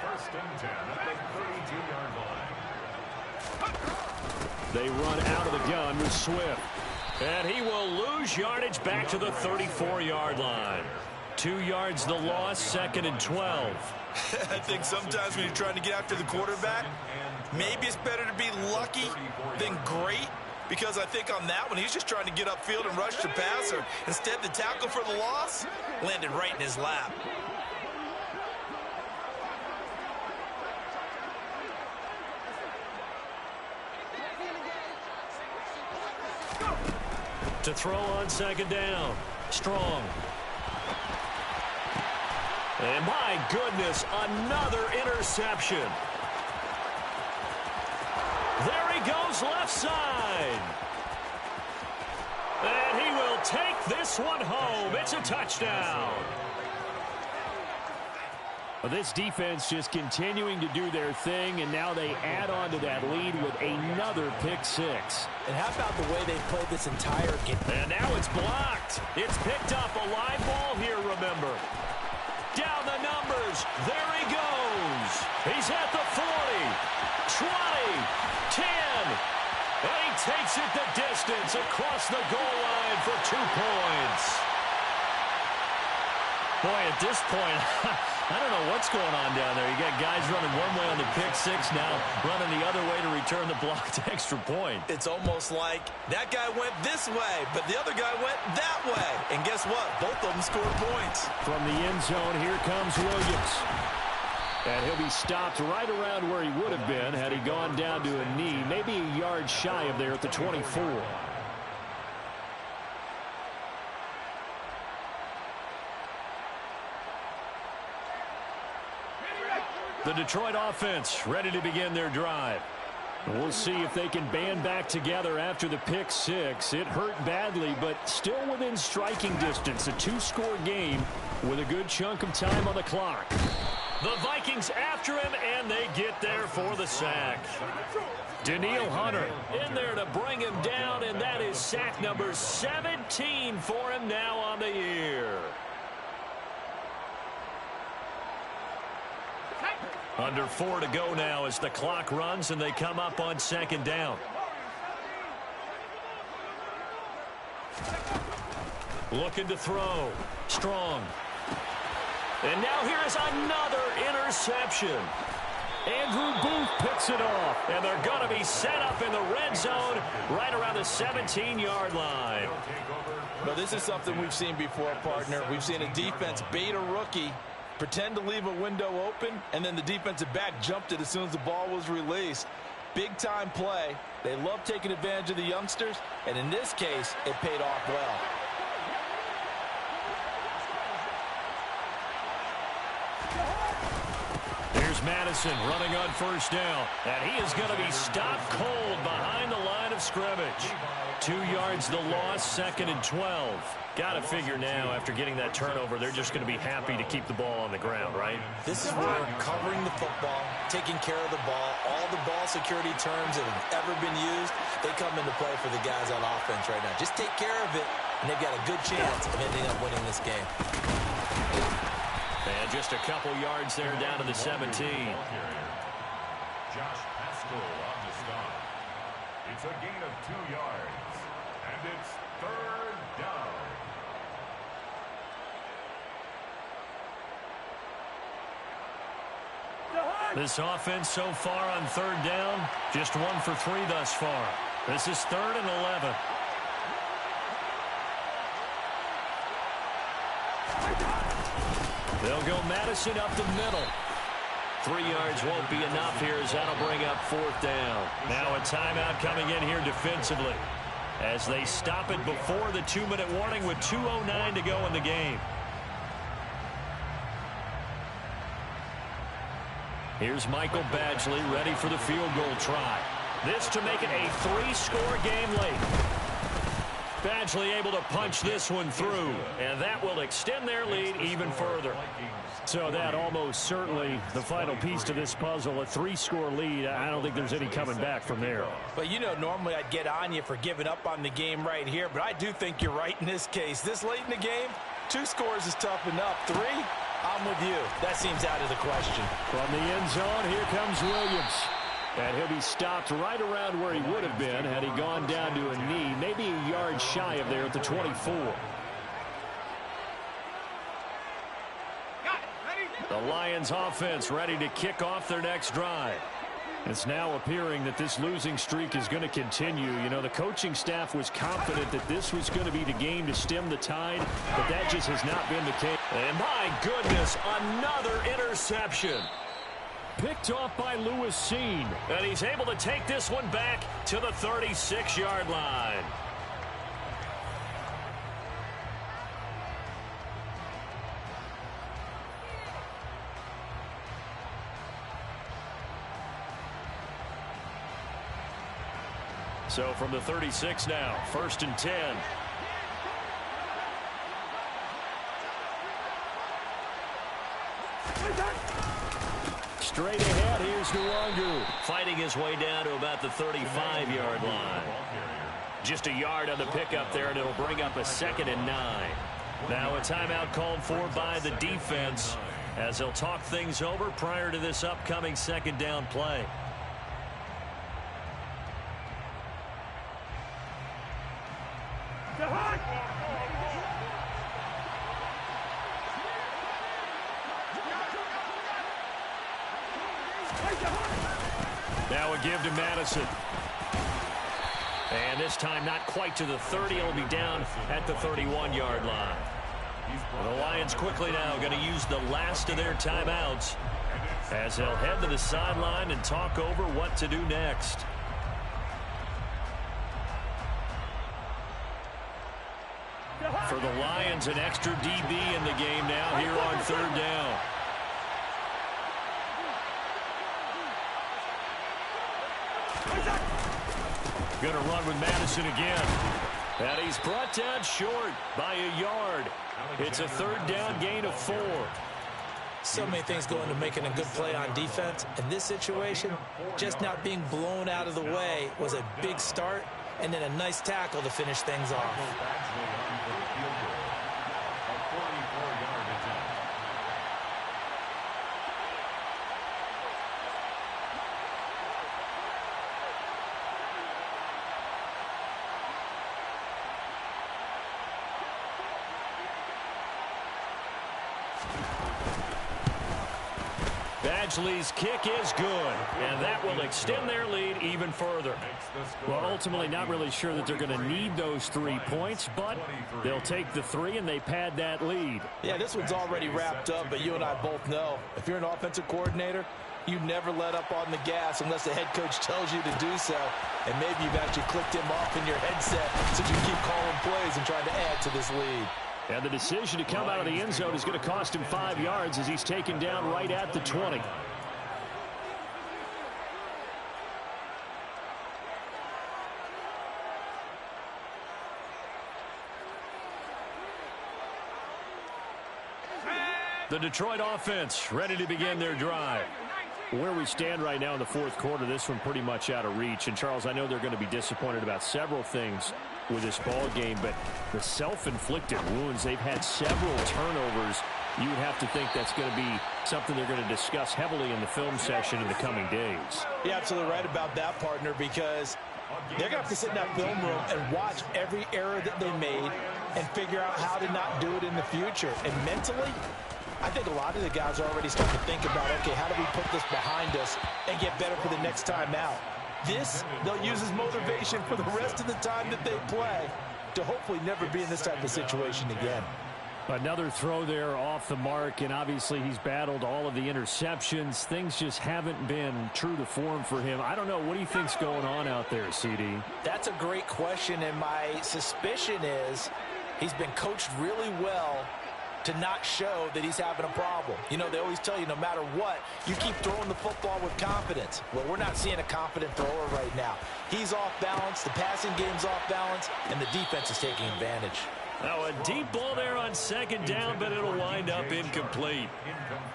1st and 10 at the 32-yard line. They run out of the gun with Swift. And he will lose yardage back to the 34-yard line. 2 yards the loss, 2nd and 12. I think sometimes when you're trying to get after the quarterback, maybe it's better to be lucky than great, because I think on that one, he's just trying to get upfield and rush the passer. Instead, the tackle for the loss landed right in his lap. To throw on 2nd down, Strong. And my goodness, another interception. There he goes left side. And he will take this one home. It's a touchdown. This defense just continuing to do their thing, and now they add on to that lead with another pick 6. And how about the way they played this entire game? And now it's blocked. It's picked up, a live ball here, remember. Down the numbers. There he goes. He's at the 40, 20, 10. And he takes it the distance across the goal line for 2 points. Boy, at this point, I don't know what's going on down there. You got guys running one way on the pick 6 now, running the other way to return the blocked extra point. It's almost like that guy went this way, but the other guy went that way. And guess what? Both of them scored points. From the end zone, here comes Williams. And he'll be stopped right around where he would have been had he gone down to a knee, maybe a yard shy of there at the 24. The Detroit offense ready to begin their drive. We'll see if they can band back together after the pick 6. It hurt badly, but still within striking distance. A 2-score game with a good chunk of time on the clock. The Vikings after him, and they get there for the sack. Daniil Hunter in there to bring him down, and that is sack number 17 for him now on the year. Under 4 to go now as the clock runs and they come up on 2nd down. Looking to throw. Strong. And now here is another interception. Andrew Booth picks it off. And they're going to be set up in the red zone right around the 17-yard line. But this is something we've seen before, partner. We've seen a defense bait a rookie, pretend to leave a window open, and then the defensive back jumped it as soon as the ball was released. Big-time play. They love taking advantage of the youngsters, and in this case, it paid off well. Here's Madison running on 1st down, and he is going to be stopped cold behind the line of of scrimmage. 2 yards the loss, 2nd and 12. Got to figure now, after getting that turnover, they're just going to be happy to keep the ball on the ground, right? This is where covering the football, taking care of the ball, all the ball security terms that have ever been used, they come into play for the guys on offense right now. Just take care of it, and they've got a good chance of ending up winning this game. And just a couple yards there down to the 17. Josh Pascal on the stop. It's a gain of 2 yards, and it's 3rd down. This offense so far on 3rd down, just 1 for 3 thus far. This is 3rd and 11. They'll go Madison up the middle. 3 yards won't be enough here as that'll bring up 4th down. Now a timeout coming in here defensively as they stop it before the 2-minute warning with 2:09 to go in the game. Here's Michael Badgley ready for the field goal try. This to make it a 3-score game late. Badgley able to punch this one through, and that will extend their lead even further. So that almost certainly the final piece to this puzzle, a 3-score lead. I don't think there's any coming back from there. But, you know, normally I'd get on you for giving up on the game right here, but I do think you're right in this case. This late in the game, 2 scores is tough enough. 3, I'm with you. That seems out of the question. From the end zone, here comes Williams. And he'll be stopped right around where he would have been had he gone down to a knee, maybe a yard shy of there at the 24. The Lions offense ready to kick off their next drive. It's now appearing that this losing streak is going to continue. You know, the coaching staff was confident that this was going to be the game to stem the tide, but that just has not been the case. And my goodness, another interception. Picked off by Lewis Seen. And he's able to take this one back to the 36-yard line. So from the 36 now, 1st and 10. Straight ahead, here's Nwangu. Fighting his way down to about the 35-yard line. Just a yard on the pickup there, and it'll bring up a 2nd and 9. Now a timeout called for by the defense as they'll talk things over prior to this upcoming 2nd down play. Now a give to Madison. And this time not quite to the 30. It'll be down at the 31-yard line. The Lions quickly now going to use the last of their timeouts as they'll head to the sideline and talk over what to do next. For the Lions, an extra DB in the game now here on 3rd down. Going to run with Madison again. And he's brought down short by a yard. It's a 3rd down gain of 4. So many things go into making a good play on defense. In this situation, just not being blown out of the way was a big start, and then a nice tackle to finish things off. Badgley's kick is good, and that will extend their lead even further. Well, ultimately not really sure that they're going to need those 3 points, but they'll take the 3 and they pad that lead. Yeah, this one's already wrapped up, but you and I both know if you're an offensive coordinator, you never let up on the gas unless the head coach tells you to do so. And maybe you've actually clicked him off in your headset so you keep calling plays and trying to add to this lead. And the decision to come out of the end zone is going to cost him 5 yards as he's taken down right at the 20. The Detroit offense ready to begin their drive. Where we stand right now in the fourth quarter, this one pretty much out of reach. And, Charles, I know they're going to be disappointed about several things with this ball game, but the self-inflicted wounds, they've had several turnovers. You would have to think that's going to be something they're going to discuss heavily in the film session in the coming days. You're absolutely right about that, partner, because they're going to have to sit in that film room and watch every error that they made and figure out how to not do it in the future. And mentally, I think a lot of the guys are already starting to think about, okay, how do we put this behind us and get better for the next time out? This, they'll use as motivation for the rest of the time that they play to hopefully never be in this type of situation again. Another throw there off the mark, and obviously he's battled all of the interceptions. Things just haven't been true to form for him. I don't know. What do you think's going on out there, CD? That's a great question, and my suspicion is he's been coached really well to not show that he's having a problem. You know, they always tell you no matter what, you keep throwing the football with confidence. Well, we're not seeing a confident thrower right now. He's off balance, the passing game's off balance, and the defense is taking advantage. Now a deep ball there on second down, but it'll wind up incomplete.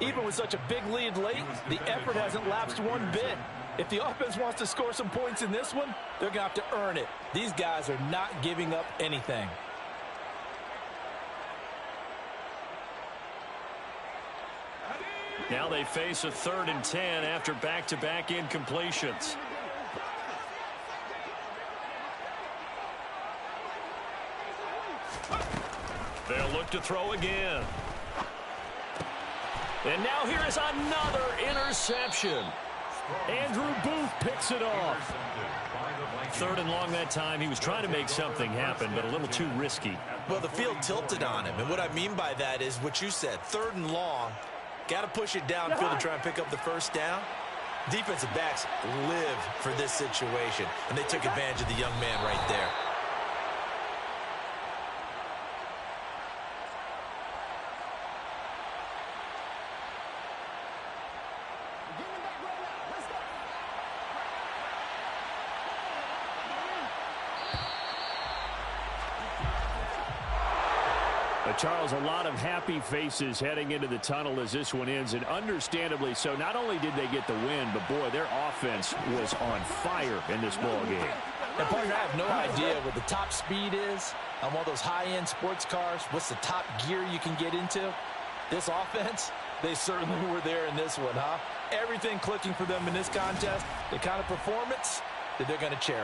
Even with such a big lead late, the effort hasn't lapsed one bit. If the offense wants to score some points in this one, they're going to have to earn it. These guys are not giving up anything. Now they face a 3rd and 10 after back-to-back incompletions. They'll look to throw again. And now here is another interception. Andrew Booth picks it off. 3rd and long that time. He was trying to make something happen, but a little too risky. Well, the field tilted on him, and what I mean by that is what you said, 3rd and long. Got to push it downfield to try and pick up the first down. Defensive backs live for this situation, and they took advantage of the young man right there. Charles, a lot of happy faces heading into the tunnel as this one ends, and understandably so. Not only did they get the win, but, boy, their offense was on fire in this ball game. And, partner, I have no idea what the top speed is on one of those high-end sports cars. What's the top gear you can get into? This offense, they certainly were there in this one, huh? Everything clicking for them in this contest, the kind of performance that they're going to cherish.